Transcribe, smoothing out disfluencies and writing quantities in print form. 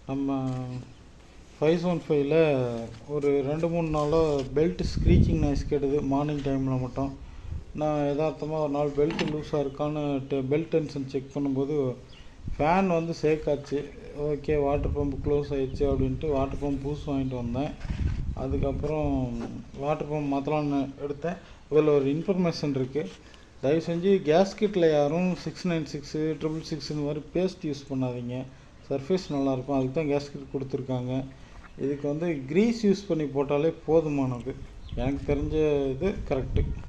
நம்ம 515ல் ஒரு 2-3 நாளாக பெல்ட் ஸ்க்ரீச்சிங் நாய்ஸ் கேட்டது. மார்னிங் டைமில் மட்டும் நான் யதார்த்தமாக ஒரு நாள் பெல்ட் லூஸாக இருக்கான்னு பெல்ட் டென்ஷன் செக் பண்ணும்போது ஃபேன் வந்து ஷேக் ஆச்சு. ஓகே, வாட்டர் பம்ப் க்ளோஸ் ஆகிடுச்சு அப்படின்ட்டு வாட்டர் பம்ப் புதுசு வாங்கிட்டு வந்தேன். அதுக்கப்புறம் வாட்டர் பம்ப் மாற்றலான்னு எடுத்தேன். இதில் ஒரு இன்ஃபர்மேஷன் இருக்குது. தயவு செஞ்சு கேஸ்கெட்டில் யாரும் 696 666 இந்த மாதிரி பேஸ்ட் யூஸ் பண்ணாதீங்க. சர்ஃபேஸ் நல்லாயிருக்கும். அதுக்கு தான் கேஸ்கெட் கொடுத்துருக்காங்க. இதுக்கு வந்து க்ரீஸ் யூஸ் பண்ணி போட்டாலே போதுமானது. எனக்கு தெரிஞ்ச இது கரெக்டு.